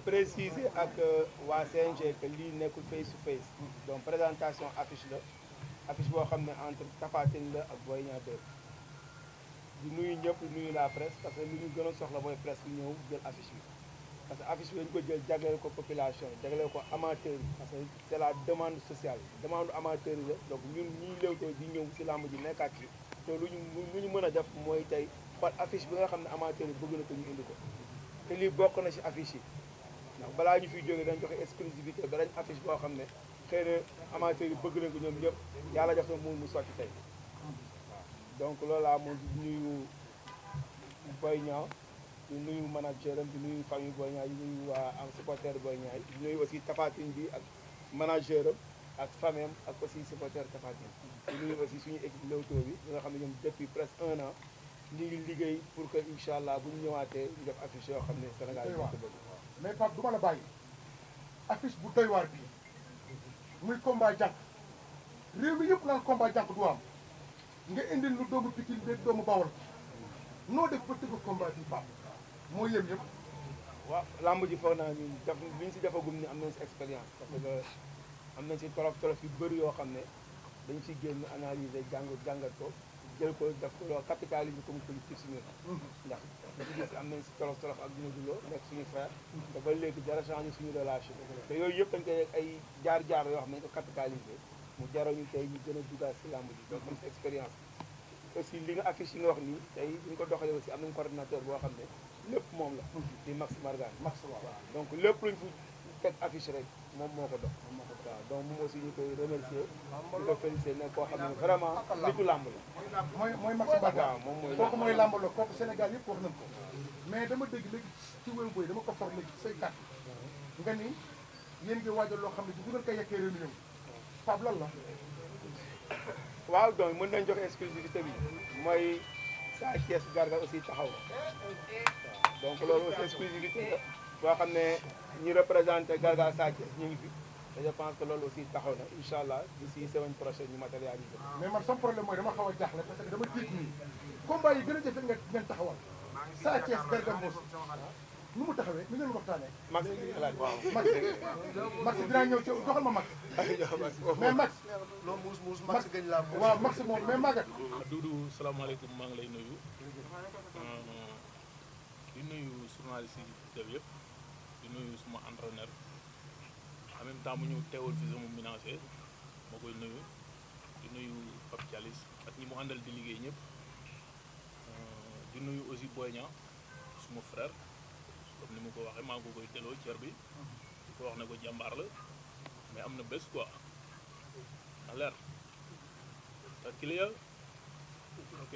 préciser ak waa CNG que lii nekkul face to face donc présentation affiche la affiche boo xam ne entre Tapha Tine la ak Boy Niang 2 di nuyu ñëpp di nuyu la presse parce que li ñu gën a soxla mooy presse bi ñëw jël affiche bi parce que affiche bi dañu ko jël jagleel ko population yi jagleel ko amateur yi parce que c'est la demande sociale demande amateur yi la donc ñun ñii Leewtoo di ñëw si làmb ji nekkaat ci te lu ñu mën a def mooy tey par affiche bi nga xam ne amateur yi bëgg na ko ñu indi ko te lii bokk na si affiche yi ndax balaa ñu fiy jógee dañ joxe exclusivité beneen affiche boo xam ne xëy na amateur yi bëgg nañ ko ñoom ñëpp yàlla def na mu sotti tey donc loolu laa moom di nuyu Boy Niang di nuyu manager am di nuyu famille Boy Niang di nuyu waa am supporter Boy Niang yi di nuyu aussi Tapha Tine bi ak manager am ak famille am ak aussi supporter Tapha Tine di nuyu aussi suñu équipe Leewtoo bi nga xam ne ñoom depuis presque 1 an ñu ngi liggéey pour que incha allah bu ñu ñëwaatee ñu def affiche yoo xam ne Sénégal yi ko bëgg mais Pape du ma la bàyyi affiche bu doy waar bii muy combat jànq réew mi yëpp naan combat jànq du am nga indil lu doomu Pikine beeg doomu Bawol noo def ba tëgg combat bi Pape moo yem yëpp. waaw lamb ji foog naa ni def li ñu si defagum ni am nañ si expérience parce que am nañ si tolof yu bëri yoo xam ne dañ si génn analyser jàngat ko jël ko def ko loo capitaliser comme politique si ñun ndax dafa gis am nañ si tolof ak dina duloo nekk suñu frère te ba léegi dara changé suñu relation te yooyu yëpp dañ koy ay jaar-jaar yoo xam ne dañ ko capitaliser mu jaroñu tey ñu gën a dugal si lamb ji donc am si expérience aussi li nga affiche yi nga wax nii tey ñu ko doxalee aussi am nañ coordinateur boo xam ne lépp moom la di Max Margan waaw donc lépp luñ fi teg affiche rek moom moo ko dox waaw donc moom aussi ñu koy remercier di ko féliciter ne koo xam ne vraiment nitu làmb la mooy Max Margan waaw moom mooy kooku mooy làmb la kooku Sénégal yëpp wax nañ ko mais dama dégg léegi ci wéyu boy dama ko for léegi say kàtt nga ni yéen ngi waajal loo xam ne bu ngeen koy yekkee réew mi ñëw Pape lan la waaw donc mën nañ joxe exclusivité bi mooy Sa Thiès Garga aussi taxaw waaw donc loolu aussi exclusivité la boo xam ne ñi représenté Garga Sa Thiès ñu ngi fi te je pense que loolu aussi taxaw na incha allah d'ici semaine prochaine ñu matérialiser mais man sama problème mooy dama xaw a jaaxle parce que dama tiit nii combat yi gën a jafe ngeen taxawal Sa Thiès Garga Mbossé nu mu taxawee ni ngeen waxtaanee. Max waaw Max dinaa ñëw ci joxal ma Max. mais Max. loolu muus Max gëñ laa moom. waaw Max moom mais Maguette. Doudou salaamaaleykum maa ngi lay nuyu di nuyu journaliste yi def yëpp di nuyu suma entraîneur en même temps mu ñëw teewal fi sama ménager moo koy nuyu di nuyu Pape Thialis ak ñi mu àndal di liggéey ñëpp di nuyu aussi Boy Niang suma frère comme ni mu ko waxee maa ngi ko koy delloo cër bi di ko wax ne ko jàmbaar la mais am na bés quoi na leer te kiliya ok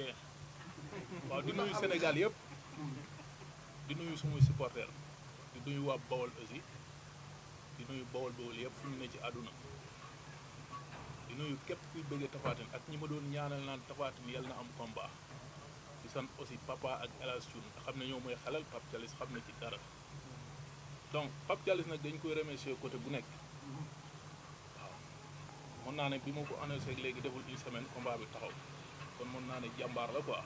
waaw di nuyu Sénégal yëpp di nuyu sumuy supporter di nuyu waa Bawol aussi di nuyu Bawol yëpp fu ñu ne ci àdduna di nuyu képp kuy bëggee Tapha Tine ak ñi ma doon ñaanal naan Tapha Tine yàlla na am combat di sant aussi papa ak El Hadj Thioune nga xam ne ñoo mooy xelal Pape Thialis xam na ci dara donc Pape Thialis nag dañ koy remercier côté bu nekk waaw mën naa ne bi ma ko annoncé léegi deful une semaine combat bi taxaw kon mën naa ne jàmbaar la quoi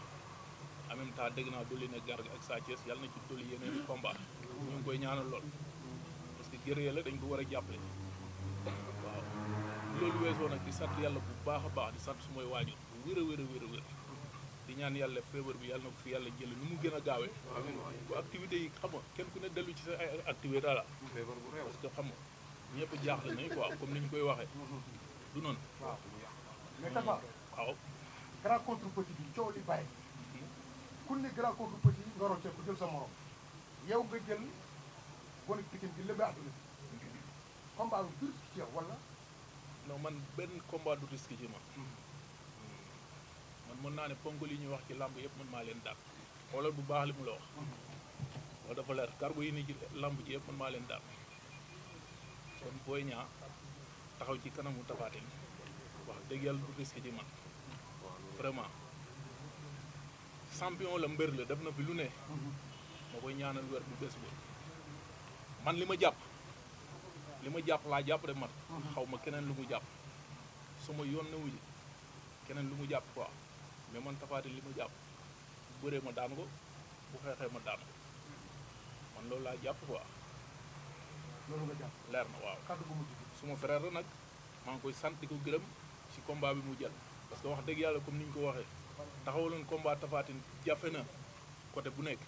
en même temps dégg naa dolli na Garga ak Sa Thiès yàlla na ci dolli yeneen i combat ñu ngi koy ñaanal lool parce que guerrier la dañ ko war a jàppale waaw loolu weesoo nag di sant yàlla bu baax a baax di sant su mooy waajur bu wér a wér a wér a wér di ñaan yàlla feebar bi yàlla na ko fi yàlla jël nu mu gën a gaawee bu activité yi xam nga kenn ku ne dellu ci sa ay activité daala parce que xam nga ñëpp jaaxle nañ quoi comme ni ñu koy waxee du noonu waaw mais Tapha waaw grand contre petit bi coow li bàyyi ku ne grand contre petit nga roccee ko jël sa morom yow nga jël gone Pikine bi lëmbee àdduna bi combat bi dur ci yow wala non man benn combat du risque ci man man mën naa ne ponk li ñuy wax ci làmb yëpp man maa leen daan xoolal bu baax li mu la wax loolu dafa leer cargo yi ni ci làmb ci yëpp man maa leen daan kon Boy Niang taxaw ci kanamu Tapha Tine wax dëgg yàlla du risque ci man vraiment champion la mbër la def na fi lu ne moo koy ñaanal wér bu bés ba man li ma jàpp laa jàpp de man xaw ma keneen lu mu jàpp su ma yoon newu ji keneen lu mu jàpp quoi mais man Tapha Tine li ma jàpp bu bëree ma daan ko bu xeexee ma daan ko man loolu laa jàpp quoi loolu nga jàpp leer na waaw. kàddu gu mujj suma frère la nag maa ngi koy sant di ko gërëm ci combat bi mu jël parce que wax dëgg yàlla comme ni ñu ko waxee taxawaloon combat Tapha Tine jafe na côté bu nekk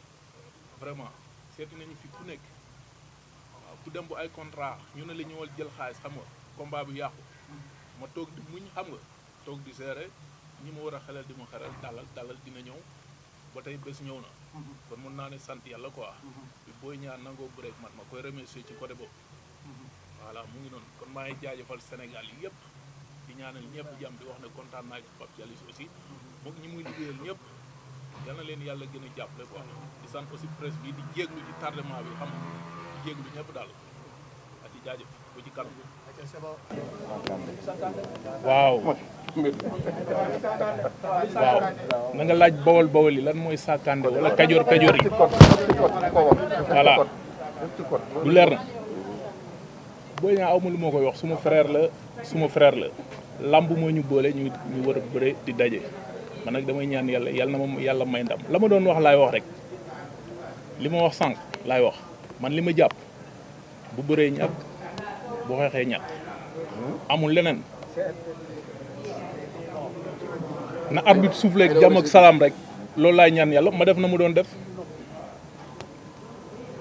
vraiment seeti nañu fi ku nekk waaw ku dem bu ay contrat ñu ne la ñëwal jël xaalis xam nga combat bi yàqu ma toog di muñ xam nga toog di seere ñi ma war a xelal di ma xelal dalal dina ñëw ba tey bés ñëw na kon mën naa ne sant yàlla quoi bi booy ñaar nangoo break man ma koy remercier ci côté boobu voilà mu ngi noonu kon maa ngi jaajëfal Sénégal yi yëpp di ñaanal ñëpp jàmm di wax ne kontaan naa ci Pape Thialis aussi moom ñi muy liggéeyal ñëpp yal na leen yàlla gën a jàppale quoi di sant aussi presse bi di jéeglu ci tardement bi xam nga di jéeglu ñëpp daal ak ci jaajëf ba ci kanam waaw waaw na nga laaj bawol bawol yi lan mooy sàkkande wala kajoor kajoor yi voilà du leer na Boy Niang awma lu ma koy wax suma frère la lamb moo ñu boole ñu war a bëre di daje man nag damay ñaan yàlla na ma yàlla may ndam la ma doon wax laay wax rek li ma wax sànq laay wax man li ma jàpp bu bëree ñàkk bu xeexee ñàkk amul leneen na arbitre soufflé ak jàmm ak salaam rek loolu laay ñaan yàlla ma def na mu doon def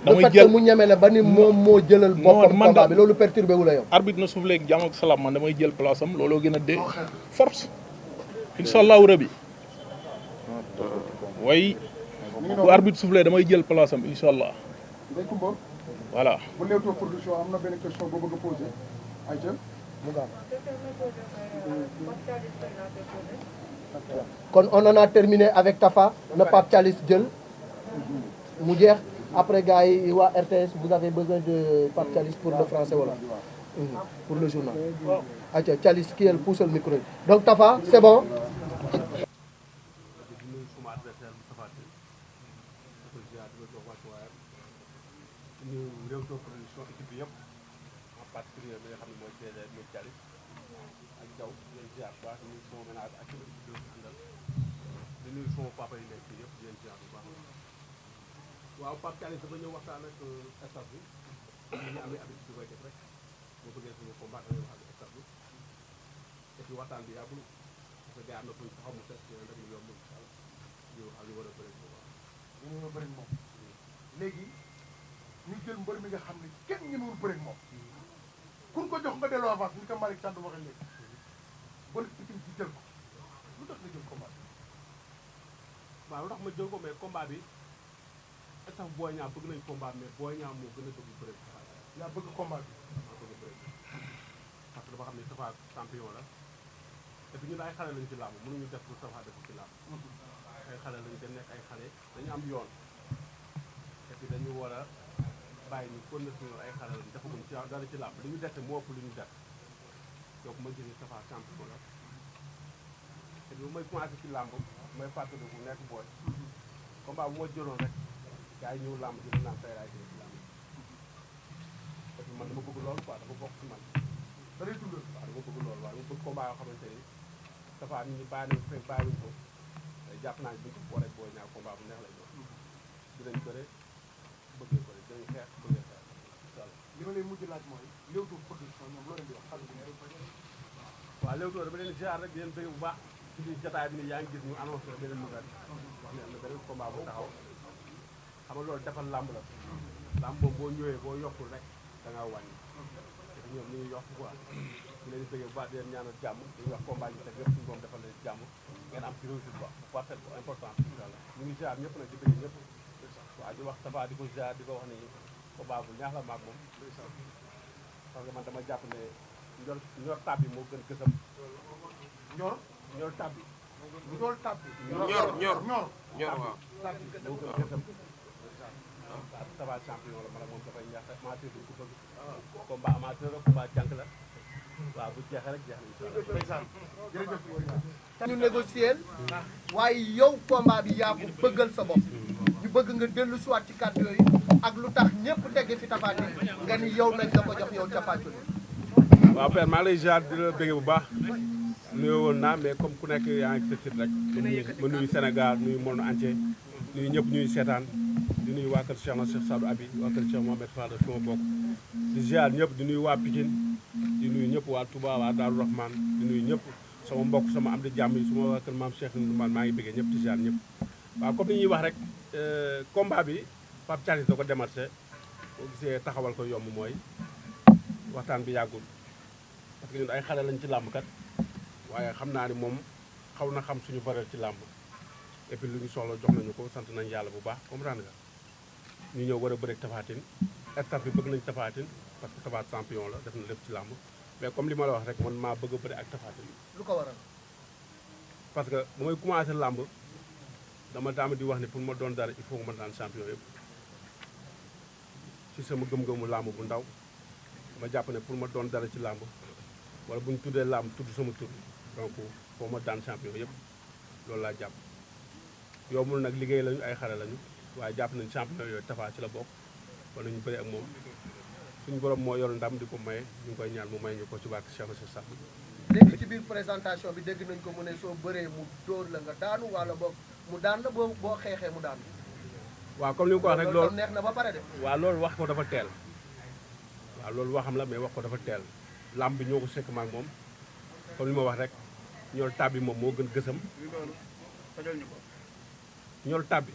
damay jël mu ñeme la ba ni moom moo jëlal boppam combat bi loolu perturbé wu la yow arbitre na soufflé ak jàmm ak salaam man damay jël place am looloo gën a dee force incha allahu rabi way bu arbitre soufflé damay jël place am incha allah Ndeye Coumba voilà bu Leewtoo production am na benn question boo bëgg a posé ayca kon on en a terminé avec Tafa na Pape Thialis jël mu jeex après gars yi waa RTS vous avez besoin de Pape Thialis pour le français wala pour le journal ayca Thialis kii el pousse le micro donc Tafa c'est bon ñu Leewtoo production équipe bi yëpp en particulier li nga xam ne mooy DG muy Thialis ak Diaw leen ziar bu baax di nuyu sama ménage ak équipe bi àndal di nuyu sama papa yi nekk fii yëpp di leen ziar bu baax waaw Pape Thialis dafa ñëw waxtaan ak staff bi ñu amee habitude di koy def rek boo bëggee suñu combat dañuy wax ak staff bi et puis waxtaan bi yàggul parce que gars am na fu ñu taxaw mu set rek ñu yomb incha allah ñu wax ñu war a bëri ñu war a bëri moom léegi ñu jël mbër mi nga xam ne kenn ñemewul bëri moom kun ko jox nga delloo avance ni ko Malick Sand waxee léegi bëri Pikine ci jël ko lu tax nga jël combat bi waaw lu tax ma jël ko mais combat bi staff Boy Niang bëgg nañ combat mais Boy Niang moo gën a bëgg bëri yaa bëgg combat bi moo bëgg bëri parce que dafa xam ne Tapha champion la et puis ñun ay xale lañ ci làmb mënuñu def lu Tapha def ci làmb ay xale lañ te nekk ay xale dañu am yoon et puis dañu war a bàyyi ñu kon na suñu ay xale lañ defaguñ ci dara ci làmb li ñu def moo ëpp li ñu def donc ma gis ne Tapha champion la et puis bu may commencé ci làmb may fàttali bu nekk booy combat bu ma jëloon rek gars yi ñëw làmb ji naan tey laay jëlee ci làmb et puis man dama bëgg loolu quoi dafa bokk ci man da lay dundal waaw dama bëgg loolu waaw dama bëgg combat yoo xamante ni Tapha nit ñi bàyyi nañu fekk bàyyiwuñ ko jàpp naa ne buñ ko boolee Boy Niang combat bu neex lay doon dinañ bëre bëggee bëre dinañ xeex bëggee xeex incha allah li ma lay mujj laaj mooy Leewtoo production ñoom loo leen di wax xam nga waaw Leewtoo dama leen ziar rek di leen bëgg bu baax ci biir jotaay bi ni yaa ngi gis ñu annoncé beneen nouvelle wax ne am na beneen combat bu taxaw xam nga loolu defal làmb la làmb boobu boo ñëwee boo yokkul rek da ngaa wàññi te ñoom ñu ngi yokk quoi ñu leen di bëgg bu baax di leen ñaanal jàmm di wax combat yi teg yëpp suñu boom defal leen jàmm ngeen am ci réussite quoi bu parfait bu important incha allah ñu ngi ziar ñëpp nag di bëgg ñëpp waaw di wax Tapha di ko ziar di ko wax ni combat bu ñaax la maag moom parce que man dama jàpp ne ñor tab bi moo gën gësam ñor tab bi njool tàbb ñor waaw tab bi moo gën gësam waaw Tapha champion la man ak moom dafay ñaax amateur bi ko bëgg combat amateur la combat jànk la waaw bu jeexee rek jeex na incha allah jërëjëf ñu négocier waaye yow combat bi yaa ko bëggal sa bopp ñu bëgg nga dellu soit ci kàddu yooyu ak lu tax ñëpp tegge fi Tapha Tine nga ni yow nañ la ko jox yow capacoli waaw père maa ngi lay ziar di la bëgg bu baax nuyoo woon naa mais comme ku nekk yaa ngi sa site rek ma nuyu Sénégal nuyu monde entier nuyu ñëpp ñuy seetaan di di nuyu waa kër Cheikh na Cheikh Sadou Abi waa kër Cheikh Mohamed Fadal fi ma bokk di ziar ñëpp di nuyu waa Pikine di nuyu ñëpp waa Touba waa Daaru Rahman di nuyu ñëpp sama mbokk sama am di jàmm yi suma waa kër maam Cheikh Ndoumane maa ngi bëggee ñëpp di ziar ñëpp waaw comme ni ñuy wax rek combat bi Pape Thialis da ko démarché boo gisee taxawal ko yomb mooy waxtaan bi yàggul parce que ñun ay xale lañ ci làmb kat waaye xam naa ni moom xaw na xam suñu valeur ci làmb et puis lu ñu soxla jox nañu ko sant nañ yàlla bu baax comprendre nga ñu ñëw war a bëreeg Tapha Tine staff bi bëgg nañ Tapha Tine parce que Tapha champion la def na lépp ci làmb mais comme li ma la wax rek man maa bëgg a bëre ak Tapha Tine lu ko waral. parce que bu may commencé làmb dama daama di wax ne pour ma doon dara il faut que ma daan champion yëpp ci sama gëm-gëmu làmb bu ndaw dama jàpp ne pour ma doon dara ci làmb wala bu ñu tuddee làmb tudd sama tur donc foo ma daan champion yëpp loolu laa jàpp yombul nag liggéey lañu ay xare lañu waaye jàpp nañ champion yooyu Tapha ci la bokk wala ñu bëri ak moom suñu borom moo yor ndam di ko maye ñu ngi koy ñaan mu may ñu ko ci wàllu Cheikh na Cheikh Sadou. léegi ci biir présentation bi dégg nañ ko mu ne soo bëree mu dóor la nga daanu wala boog mu daan la boo xeexee mu daanu. waaw comme ni nga ko wax rek loolu neex na ba pare de. waaw loolu wax ko dafa teel waaw loolu waxam la mais wax ko dafa teel làmb bi ñoo ko sekk maak moom comme li ma wax rek ñool tab bi moom moo gën gësam ñool tab bi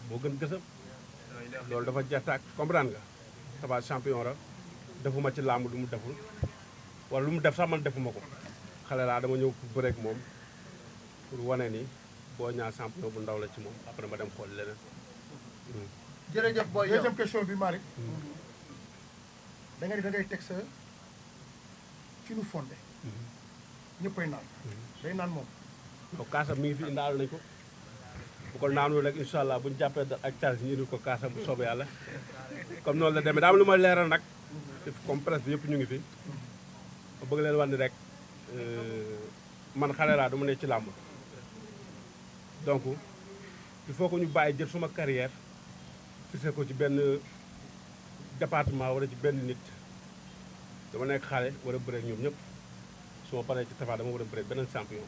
moo gën gësam loolu dafa jeextaak comprendre nga Tapha champion la defuma ci làmb lu mu deful wala lu mu def sax man defuma ko xale laa dama ñëw pour bëreek moom pour wane ni boo ñaa champion bu ndaw la ci moom après ma dem xool leneen. jërëjëf Boy Niang deuxième question bi Malick da nga ni da ngay teg sa ci nu fondé ñëppay naan day naan moom donc kaasam mi ngi fi indaal nañ ko bu ko naanul rek incha allah bu ñu jàppee ak Thialis ñu indil ko kaasam bu soobee yàlla comme noonu la demee daa am lu ma leeral nag comme presse bi yëpp ñu ngi fi ma bëgg leen wax ni rek man xale laa dama ne ci làmb donc il faut que ñu bàyyi jël suma carrière fixé ko ci benn département wala ci benn nit dama nekk xale war a bëre ak ñoom ñëpp su ma paree ci Tapha dama war a bëre beneen champion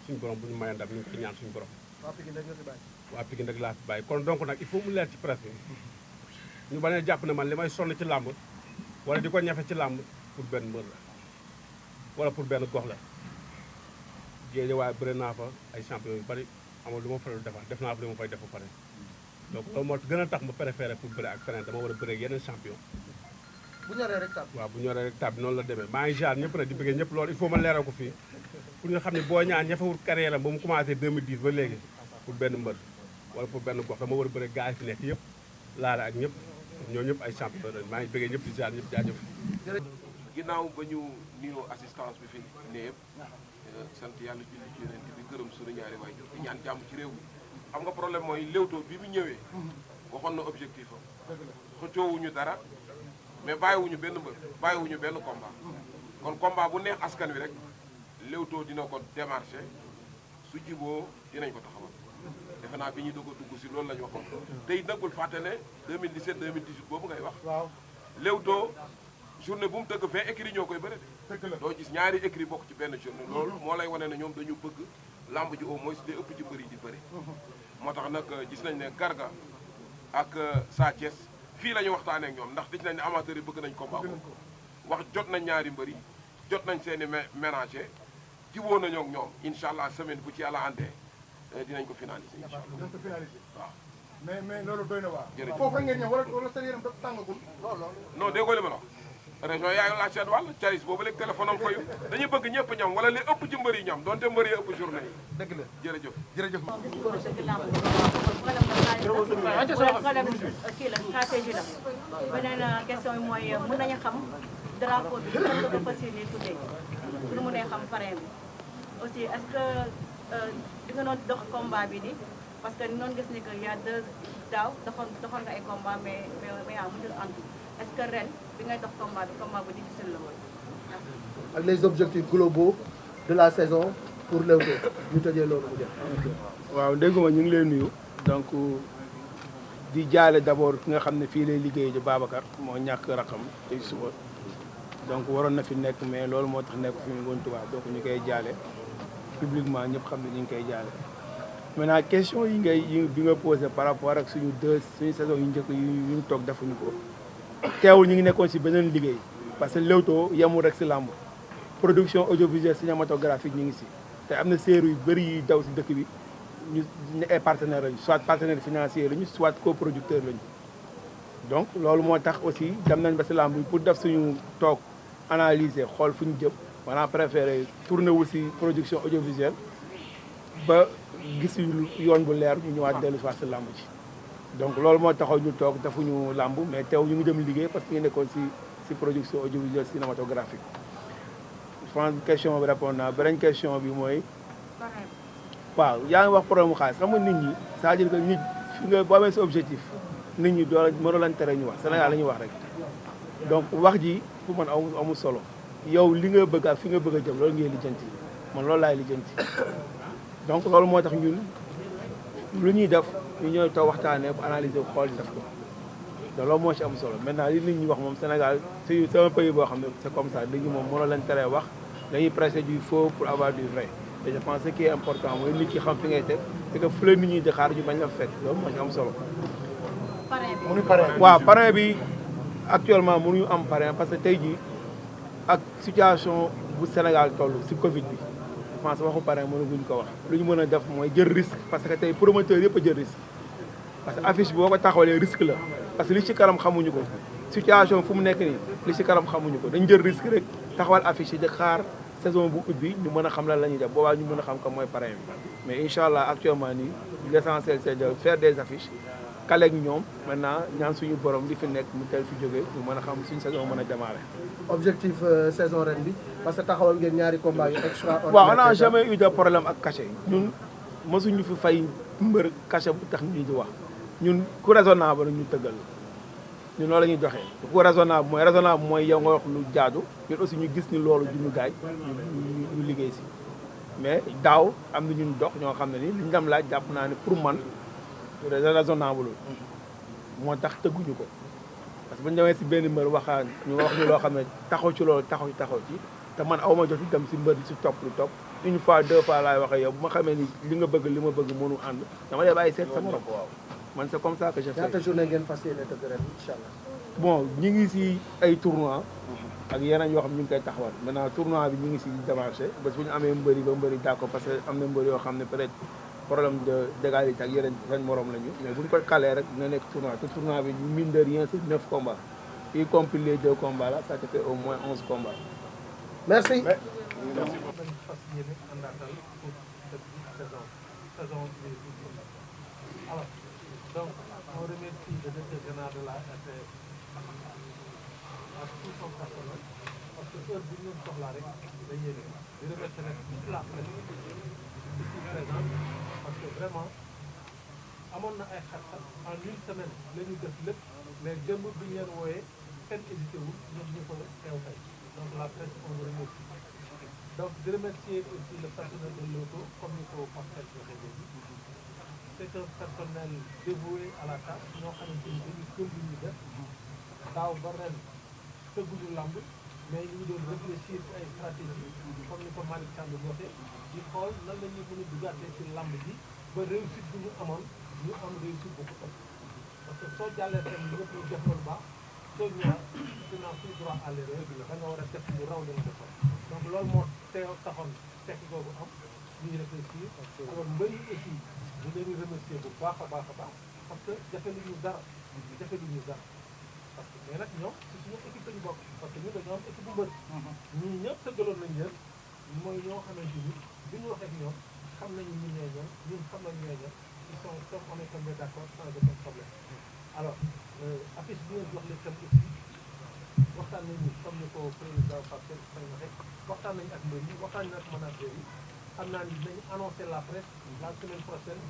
suñu borom bu ñu mayee ndam ñu ngi ko ñaan suñu borom. waa Pikine rek nga fi bàyyi. waa Pikine rek laa fi bàyyi kon donc nag il faut mu leer ci presse bi ñu bañ a jàpp ne man li may sonn ci làmb wala di ko ñafe ci làmb pour benn mbër la wala pour benn gox la géej waaye bëre naa fa ay champion yu bari amul lu ma faral defar def naa fa li ma fay def ba pare donc loolu moo gën a tax ma préféré pour bëre ak feneen dama war a bëre ak yeneen champion. bu ñoree rek tab. waaw bu ñoree rek tab bi noonu la demee maa ngi jaar ñëpp nag di bëggee ñëpp loolu il faut ma leeral ko fii pour ñu xam ne boo ñaan ñafewul carrière am ba mu commencé 2010 ba léegi pour benn mbër wala pour benn gox dama war a bëre gars yi fi nekk yëpp laale ak ñëpp ñoo ñëpp ay champion lañ maa ngi bëggee ñëpp di jaar ñëpp jaajëf. ginnaaw ba ñu nuyoo assistance bi fi ne yëpp sant yàlla julli ci yonent bi gërëm suñu ñaari waajur di ñaan jàmm ci réew mi xam nga problème mooy Leewtoo bi mu ñëwee waxoon na objectif am xëccoowuñu dara mais bàyyiwuñu benn mbër bàyyiwuñu benn combat kon combat bu neex askan wi rek Leewtoo dina ko démarché su jiboo dinañ ko taxawal defe naa bi ñuy doog a dugg si loolu la ñu waxoon tey nagul fàtte ne 2017 2018 boobu ngay wax waaw Leewtoo journée bu mu dëgg fee écrit ñoo koy bëri dëgg la doo gis ñaari écrit bokk ci benn journée loolu moo lay wane ne ñoom dañu bëgg lamb ji au moins day ëpp ci bëri di bëri moo tax nag gis nañ ne Garga ak Sa Thiès fii la ñu waxtaanee ak ñoom ndax gis nañ ne amateurs yi bëgg nañ combat boobu wax jot nañ ñaari mbëri jot nañ seen i ménager jiboo nañoo ak ñoom incha allah semaine bu ci yàlla àndee dinañ ko finaliser incha allah dinañ ko finaliser waaw mais loolu doy na waar jërëjëf foofu rek ngeen ñëw wala seen yaram dafa tàngagul non déggoo li ma la wax région yaa ngi laaj seen wàll Thialis boobu léegi téléphone am fayu dañuy bëgg ñëpp ñam wala li ëpp ci mbër yi ñam donte mbër yi ëpp journée yi dëgg la jërëjëf jërëjëf problème kii la stratégie la beneen question yi mooy mën nañu xam drapeau bi kan la ko fas yéene tuddee pour mu ne xam parrain bi aussi est-ce que di nga doon dox combat bi di parce que noonu gis ni que y a deux daaw doxoon nga ay combat mais mujjul antu est-ce que ren bi ngay dox combat bu difficile la woon ak les objectifs globaux de la saison pour Leewtoo ñu tëjee loolu mu jeex. waaw dégguma ñu ngi lay nuyu donc di jaale d'abord ki nga xam ne fii lay liggéey di Babacar moo ñàkk raxam tey suba donc waroon na fi nekk mais loolu moo tax nekk fi mu ngoon tubaab donc ñu koy jaale publiquement ñëpp xam ne ñu ngi koy jaale maintenant question yi bi nga posé par rapport ak suñu saison yu njëkk yu ñu toog defuñu ko teewul ñu ngi nekkoon si beneen liggéey parce que Leewtoo yemul rek si làmb production audiovisuelle cinématographique ñu ngi si te am na série yu bëri yuy daw si dëkk bi ñu ay partenaires lañu soit partenaire financier lañu soit coproducteur lañu donc loolu moo tax aussi dem nañ ba si làmb pour def suñu toog analyser xool fu ñu jëm maanaam préféré tourner wu si production audiovisuelle ba gis yoon bu leer ñu ñëwaat dellu si làmb ji donc loolu moo taxaw ñu toog defuñu làmb mais teew ñu ngi dem liggéey parce que ñu nekkoon si production audiovisuelle cinématographique je pense question bi répondre naa beneen question bi mooy waaw yaa ngi wax problème mu xaalis xam nga nit ñi c'est-à-dire que nit fi nga boo amee sa objectif nit ñi mënoo leen tere ñu wax Sénégal la ñuy wax rek donc wax ji pour man amul solo yow li nga bëgg ak fi nga bëgg a jëm loolu ngay lijjanti man loolu laay lijjanti donc loolu moo tax ñun lu ñuy def ñu ñëw toog waxtaanee bu analyser xool def ko te loolu moo ci am solo maintenant li nit ñi wax moom Sénégal c'est un pays boo xam ne c'est comme ça nit ñi moom mënoo leen teree wax dañuy prêcher du faux pour avoir du vrai te je pense que ce qui est important mooy nit ki xam fi ngay teg te que fu la nit ñi di xaar ñu bañ la fekk loolu moo ci am solo. waaw parrain bi actuellement mënuñu am parrain parce que tey jii ak situation bu Sénégal toll si Covid bi je pense waxu parrain mënaguñ ko wax lu ñu mën a def mooy jël risque parce que tey promoteur yëpp a jël risque parce que affiche boo ko taxawalee risque la parce que li ci kanam xamuñu ko situation fu mu nekk nii li ci kanam xamuñu ko dañ jël risque rek taxawal affiche yi di xaar saison bu ubbi ñu mën a xam lan la ñuy def boobaa ñu mën a xam ko mooy parrain bi mais incha allah actuellement nii l'essentiel c'est de faire des affiches kaleeg ñoom maintenant ñaan suñu borom li fi nekk mu teel fi jógee ñu mën a xam suñu saison mën a démarrer. objectif saison ren bi parce que taxawal ngeen ñaari combat yu extraordinaire. waaw on n'a jamais eu de problème ak cachet ñun mosuñu fi fay mbër cachet bu tax ñu di wax ñun ku raisonnable la ñu tëggal ñun loolu la ñuy doxee ku raisonnable mooy yow nga wax lu jaadu ñun aussi ñu gis ni loolu duñu gaay ñu liggéey si mais daaw am na ñun dox ñoo xam ne ni liñ dem laaj jàpp naa ne pour man raisonnable moo tax tëgguñu ko parce que bu ñu demee si benn mbër waxaan ñu wax ñu loo xam ne taxaw ci loolu taxaw ci te man aw ma jot dem si mbër si topp lu topp une fois deux fois laay waxee yow bu ma xamee ni li nga bëgg li ma bëgg mënu ànd dama lay bàyyi seet sa morom man c'est comme ça que je fais. ñaata journée ngeen fas yéene tëgg ren incha allah. bon ñu ngi si ay tournois ak yeneen yoo xam ñu ngi koy taxawal maintenant tournoi bi ñu ngi si démarché bés bu ñu amee mbëri ba mbëri d'accord parce que am na mbëri yoo xam ne peut-être problème d'égalité ak yeneen morom lañu mais bu ñu ko calee rek dina nekk tournoi te tournoi bi mine de rien c'est 9 combats y compris les 2 combats là ça te fait au moins 11 combats. merci. Alors, donc, on remercie le directeur général de la RTS ak tout son personnel parce que heure bi ñu soxlaa rek dañuy def di remercier nag toute la presse ici présente parce que vraiment amoon na ay xat-xat en une semaine la ñu def lépp mais démb bi ñu leen wooyee kenn hésité wul ñoom ñu ko teew tey donc la presse on vous remercie donc di remercier aussi le personnel de Leewtoo comme ni ko Pascal waxee léegi c'est un personnel dévoué à la tâche ñoo xamante ni dañuy gëm li ñuy def daaw ba ren tëgguñu làmb mais ñu ngi doon réfléchir ci ay stratégie comme ni ko Malick Thiam waxee di xool nan la ñuy mën a dugaatee ci làmb ji ba réussite bi ñu amoon ñu am réussite bu ko ëpp parce que soo jàllee tam ñëpp ñu def lu baax soo ñëwaat dinaa plus droit à l'erreur da nga war a def lu raw li nga defoon donc loolu moo teew taxoon tekk googu am ñuy réfléchir alors mbër yi aussi ñu leen di remercier bu baax a baax parce que jafe lu ñu dara parce que mais nag ñoom ci suñu équipe lañu bokk parce que ñun dañoo am équipe bu mbër ñii ñëpp tëggaloon nañ leen mooy ñoo xamante ni bi ñu wax ak ñoom xam nañu ñi ñooy ñoom ñun xam nañu ñooy ñoom ils sont comme on est tombé d'accord sans aucun problème alors affiche bi ngeen jox leen tam aussi waxtaan nañu comme ni ko président Pape Faye waxee waxtaan nañu ak mbër yi waxtaan nañu ak manager yi xam naa ni dinañu annoncer la presse la semaine prochaine